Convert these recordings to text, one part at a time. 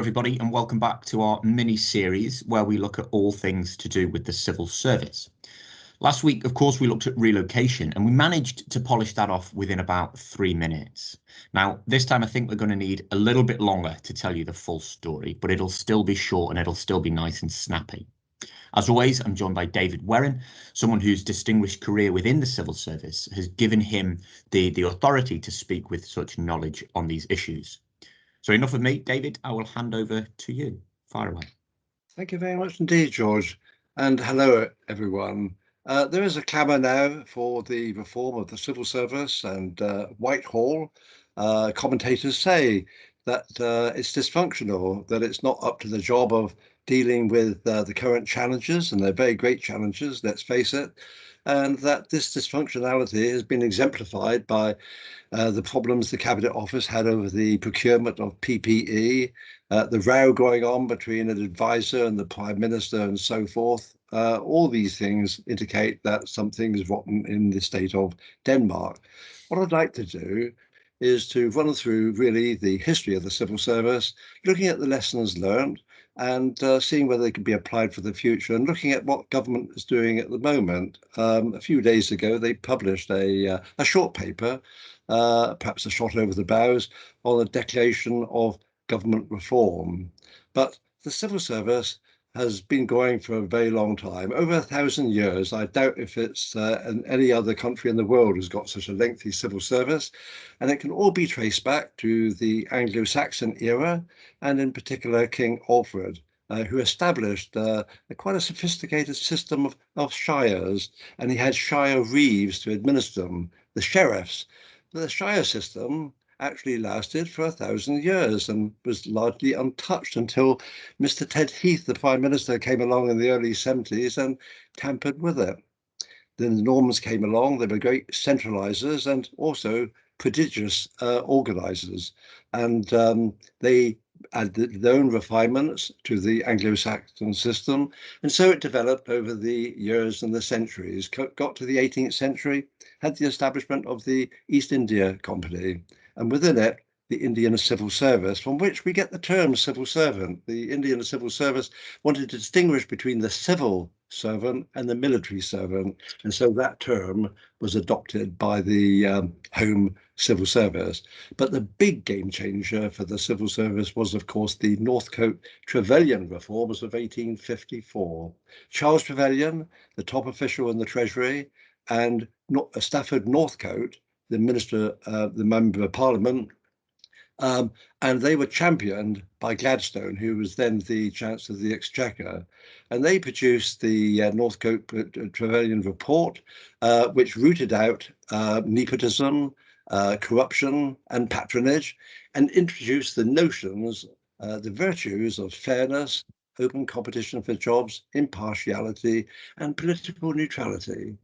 Everybody, and welcome back to our mini-series where we look at all things to do with the civil service. Last week, of course, we looked at relocation and we managed to polish that off within about 3 minutes. Now, this time I think we're going to need a little bit longer to tell you the full story, but it'll still be short and it'll still be nice and snappy. As always, I'm joined by David Werrin, someone whose distinguished career within the civil service has given him the authority to speak with such knowledge on these issues. So enough of me, David, I will hand over to you. Fire away. Thank you very much indeed, George. And hello, everyone. There is a clamour now for the reform of the civil service, and Whitehall commentators say that it's dysfunctional, that it's not up to the job of dealing with the current challenges, and they're very great challenges, let's face it, and that this dysfunctionality has been exemplified by the problems the Cabinet Office had over the procurement of PPE, the row going on between an advisor and the Prime Minister and so forth. All these things indicate that something is rotten in the state of Denmark. What I'd like to do is to run through really the history of the civil service, looking at the lessons learned and seeing whether they can be applied for the future, and looking at what government is doing at the moment. A few days ago, they published a short paper, perhaps a shot over the bows, on a declaration of government reform. But the civil service has been going for a very long time, over 1,000 years. I doubt if it's any other country in the world has got such a lengthy civil service, and it can all be traced back to the Anglo-Saxon era, and in particular King Alfred, who established quite a sophisticated system of shires, and he had shire reeves to administer them, the sheriffs. The shire system actually lasted for 1,000 years and was largely untouched until Mr. Ted Heath, the Prime Minister, came along in the early 70s and tampered with it. Then the Normans came along. They were great centralisers and also prodigious organisers, and they added their own refinements to the Anglo-Saxon system, and so it developed over the years and the centuries. Got to the 18th century, had the establishment of the East India Company, and within it, the Indian Civil Service, from which we get the term civil servant. The Indian Civil Service wanted to distinguish between the civil servant and the military servant, and so that term was adopted by the Home Civil Service. But the big game changer for the civil service was, of course, the Northcote Trevelyan reforms of 1854. Charles Trevelyan, the top official in the Treasury, and Stafford Northcote, the minister, the member of Parliament, and they were championed by Gladstone, who was then the Chancellor of the Exchequer. And they produced the Northcote Trevelyan report, which rooted out nepotism, corruption and patronage, and introduced the notions, the virtues of fairness, open competition for jobs, impartiality, and political neutrality.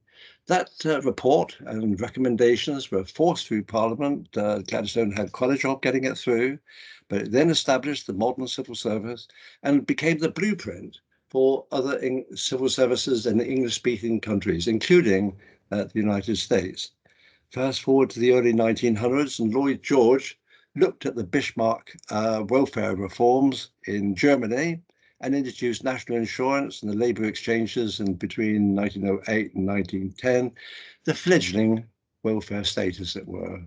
That report and recommendations were forced through Parliament. Gladstone had quite a job getting it through, but it then established the modern civil service and became the blueprint for other civil services in English-speaking countries, including the United States. Fast forward to the early 1900s, and Lloyd George looked at the Bismarck welfare reforms in Germany and introduced national insurance and the labour exchanges in between 1908 and 1910, the fledgling welfare state, as it were.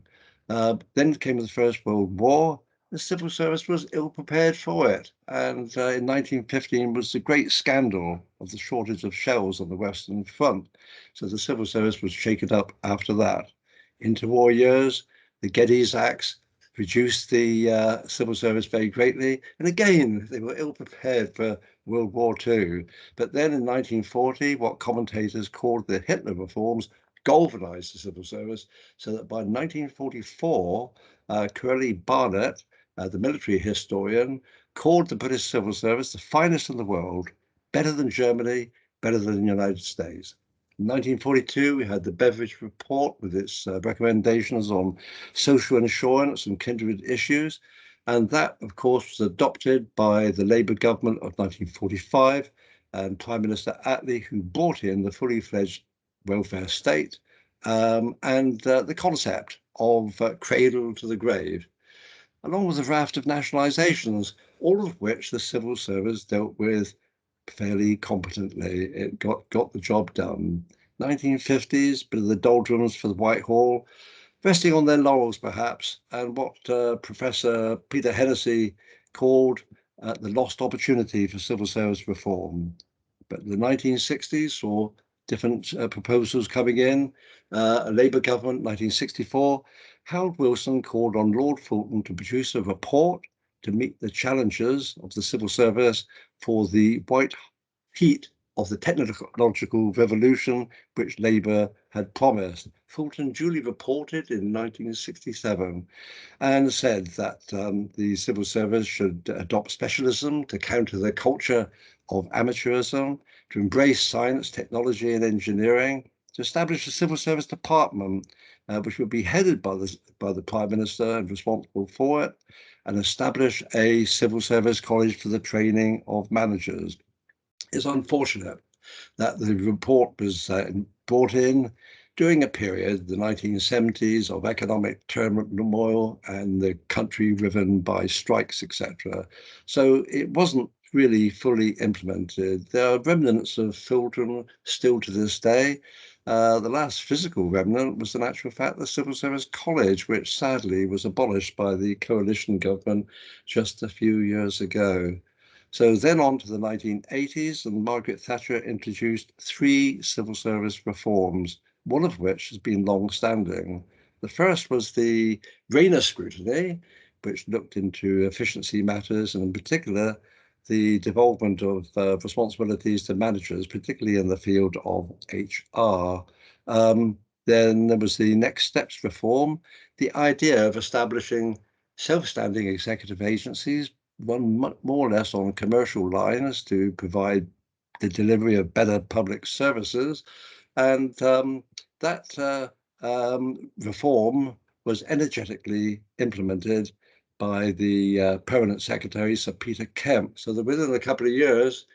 Then came the First World War. The civil service was ill prepared for it, and in 1915 was the great scandal of the shortage of shells on the Western Front. So the civil service was shaken up after that. Interwar years, the Geddes Acts reduced the civil service very greatly. And again, they were ill prepared for World War II. But then in 1940, what commentators called the Hitler reforms galvanized the civil service, so that by 1944, Curly Barnett, the military historian, called the British civil service the finest in the world, better than Germany, better than the United States. In 1942, we had the Beveridge Report with its recommendations on social insurance and kindred issues. And that, of course, was adopted by the Labour government of 1945 and Prime Minister Attlee, who brought in the fully fledged welfare state and the concept of cradle to the grave. Along with a raft of nationalisations, all of which the civil service dealt with fairly competently. It got the job done. 1950s, bit of the doldrums for the Whitehall, resting on their laurels perhaps, and what Professor Peter Hennessy called the lost opportunity for civil service reform. But the 1960s saw different proposals coming in. A Labour government, 1964, Harold Wilson called on Lord Fulton to produce a report to meet the challenges of the civil service for the white heat of the technological revolution which Labour had promised. Fulton duly reported in 1967 and said that the civil service should adopt specialism to counter the culture of amateurism, to embrace science, technology, and engineering, to establish a civil service department which would be headed by the Prime Minister and responsible for it, and establish a civil service college for the training of managers. It's unfortunate that the report was brought in during a period, the 1970s, of economic turmoil and the country riven by strikes, etc. So it wasn't really fully implemented. There are remnants of Fulton still to this day. The last physical remnant was, in actual fact, the Civil Service College, which sadly was abolished by the coalition government just a few years ago. So then on to the 1980s, and Margaret Thatcher introduced 3 civil service reforms, one of which has been long-standing. The first was the Rayner scrutiny, which looked into efficiency matters, and in particular, the devolvement of responsibilities to managers, particularly in the field of HR. Then there was the Next Steps reform, the idea of establishing self-standing executive agencies run more or less on commercial lines to provide the delivery of better public services. And that reform was energetically implemented by the permanent secretary, Sir Peter Kemp. So that within a couple of years,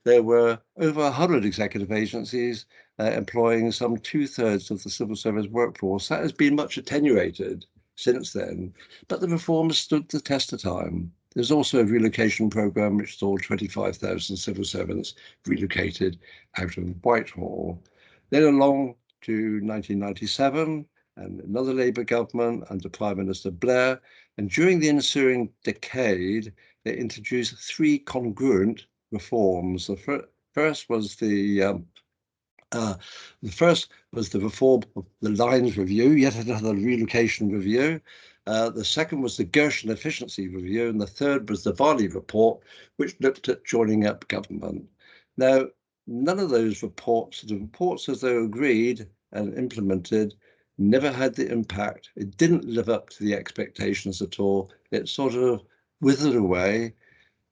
there were over 100 executive agencies employing some 2/3 of the civil service workforce. That has been much attenuated since then, but the reforms stood the test of time. There's also a relocation program which saw 25,000 civil servants relocated out of Whitehall. Then along to 1997, and another Labour government under Prime Minister Blair, and during the ensuing decade, they introduced 3 congruent reforms. The first was the reform of the Lines Review, yet another relocation review. The second was the Gershon Efficiency Review, and the third was the Varley Report, which looked at joining up government. Now, none of those reports, the reports as they were agreed and implemented, never had the impact. It didn't live up to the expectations at all. It sort of withered away,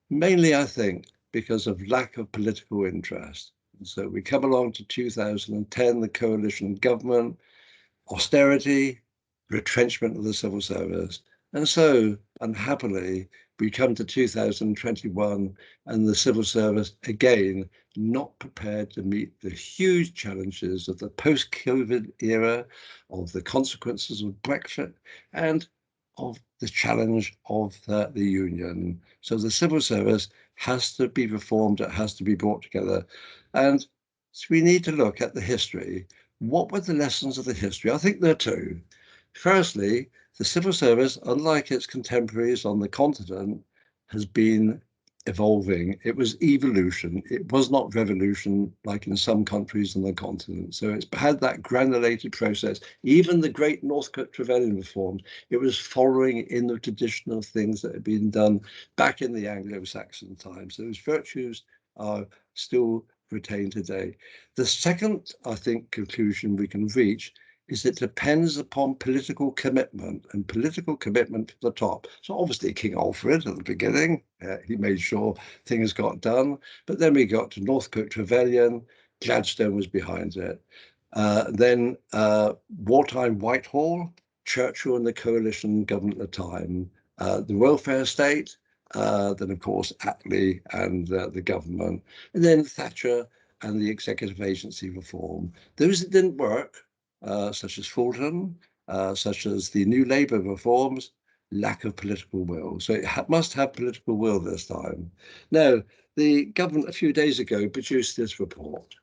mainly, I think, because of lack of political interest. So we come along to 2010, the coalition government, austerity, retrenchment of the civil service. And so, unhappily, we come to 2021 and the civil service, again, not prepared to meet the huge challenges of the post-COVID era, of the consequences of Brexit, and of the challenge of the union. So the civil service has to be reformed, it has to be brought together. And so we need to look at the history. What were the lessons of the history? I think there are 2. Firstly, the civil service, unlike its contemporaries on the continent, has been evolving. It was evolution. It was not revolution like in some countries on the continent. So it's had that granulated process. Even the great Northcote Trevelyan reforms, it was following in the tradition of things that had been done back in the Anglo-Saxon times. Those virtues are still retained today. The second, I think, conclusion we can reach is it depends upon political commitment and political commitment from the top. So obviously King Alfred at the beginning, he made sure things got done. But then we got to Northcote Trevelyan, Gladstone was behind it. Then wartime Whitehall, Churchill and the coalition government at the time, the welfare state, then of course Attlee and the government, and then Thatcher and the executive agency reform. Those that didn't work, such as Fulton, such as the New Labour reforms, lack of political will. So it must have political will this time. Now, the government a few days ago produced this report.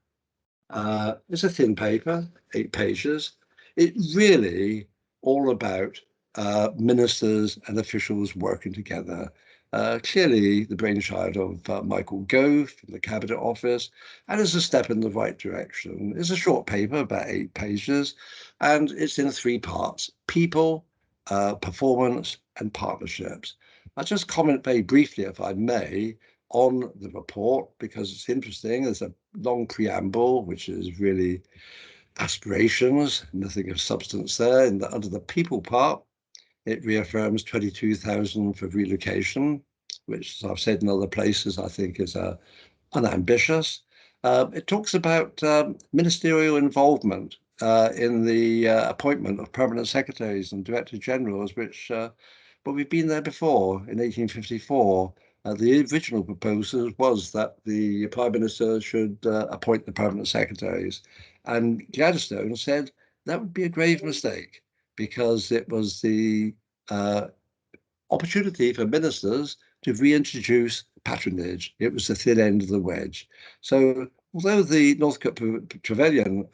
It's a thin paper, 8 pages. It really all about ministers and officials working together. Clearly the brainchild of Michael Gove from the Cabinet Office, and it's a step in the right direction. It's a short paper, about 8 pages, and it's in 3 parts: people, performance, and partnerships. I'll just comment very briefly, if I may, on the report because it's interesting. There's a long preamble, which is really aspirations, nothing of substance there. Under the people part, it reaffirms 22,000 for relocation, which, as I've said in other places, I think is unambitious. It talks about ministerial involvement in the appointment of permanent secretaries and director generals, which, but we've been there before in 1854. The original proposal was that the Prime Minister should appoint the permanent secretaries. And Gladstone said that would be a grave mistake because it was the opportunity for ministers to reintroduce patronage. It was the thin end of the wedge. So although the Northcote Trevelyan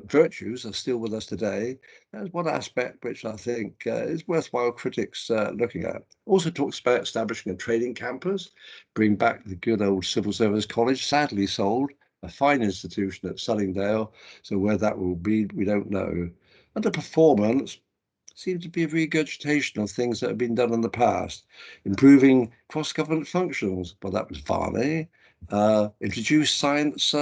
virtues are still with us today, there's one aspect which I think is worthwhile critics looking at. Also talks about establishing a training campus, bring back the good old Civil Service College, sadly sold, a fine institution at Sunningdale. So where that will be, we don't know. Under performance, seems to be a regurgitation of things that have been done in the past. Improving cross-government functions, well, that was Varney. Introduce science,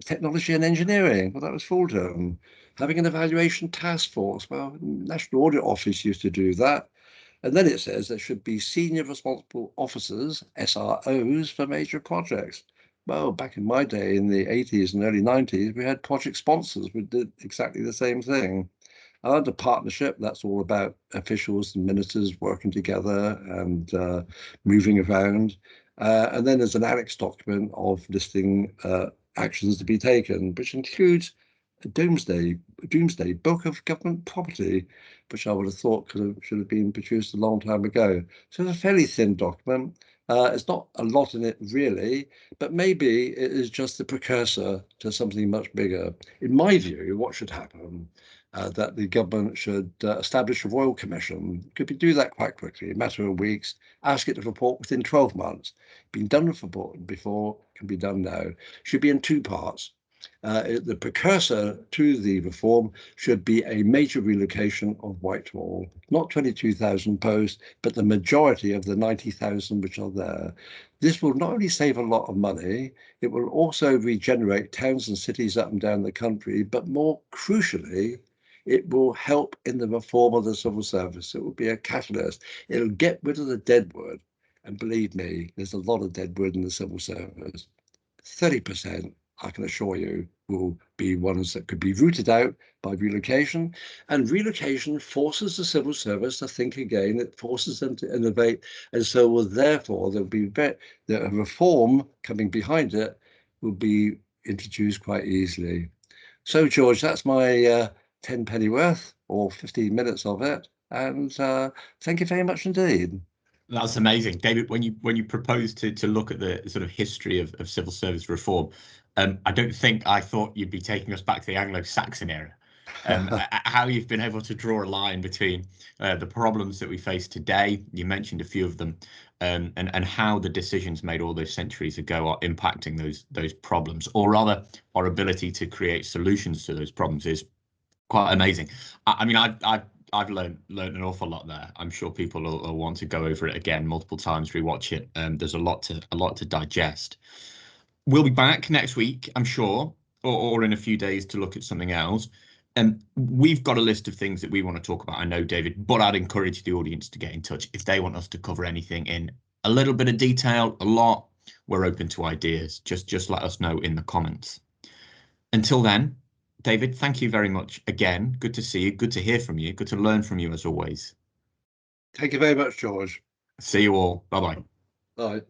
technology and engineering, well, that was Fulton. Having an evaluation task force, well, National Audit Office used to do that. And then it says there should be senior responsible officers, SROs, for major projects. Well, back in my day, in the 80s and early 90s, we had project sponsors who did exactly the same thing. Under partnership, that's all about officials and ministers working together and moving around. And then there's an annex document of listing actions to be taken, which includes a doomsday book of government property, which I would have thought should have been produced a long time ago. So it's a fairly thin document. It's not a lot in it really, but maybe it is just the precursor to something much bigger. In my view, what should happen? That the government should establish a royal commission. Could be do that quite quickly, a matter of weeks. Ask it to report within 12 months. Been done before, can be done now. Should be in 2 parts. The precursor to the reform should be a major relocation of Whitehall, not 22,000 posts, but the majority of the 90,000 which are there. This will not only save a lot of money, it will also regenerate towns and cities up and down the country, but more crucially, it will help in the reform of the civil service. It will be a catalyst. It'll get rid of the deadwood. And believe me, there's a lot of deadwood in the civil service. 30%, I can assure you, will be ones that could be rooted out by relocation. And relocation forces the civil service to think again. It forces them to innovate. And so will therefore there'll be the reform coming behind it will be introduced quite easily. So George, that's my 10 pennyworth or 15 minutes of it. And thank you very much indeed. That's amazing, David. When you proposed to look at the sort of history of civil service reform, I don't think I thought you'd be taking us back to the Anglo-Saxon era. How you've been able to draw a line between the problems that we face today, you mentioned a few of them, and how the decisions made all those centuries ago are impacting those problems, or rather our ability to create solutions to those problems is quite amazing. I mean, I've learned an awful lot there. I'm sure people will want to go over it again multiple times, rewatch it. There's a lot to digest. We'll be back next week, I'm sure, or in a few days to look at something else. And we've got a list of things that we want to talk about, I know, David, but I'd encourage the audience to get in touch if they want us to cover anything in a little bit of detail, a lot. We're open to ideas. Just let us know in the comments. Until then, David, thank you very much again. Good to see you. Good to hear from you. Good to learn from you as always. Thank you very much, George. See you all. Bye-bye. Bye.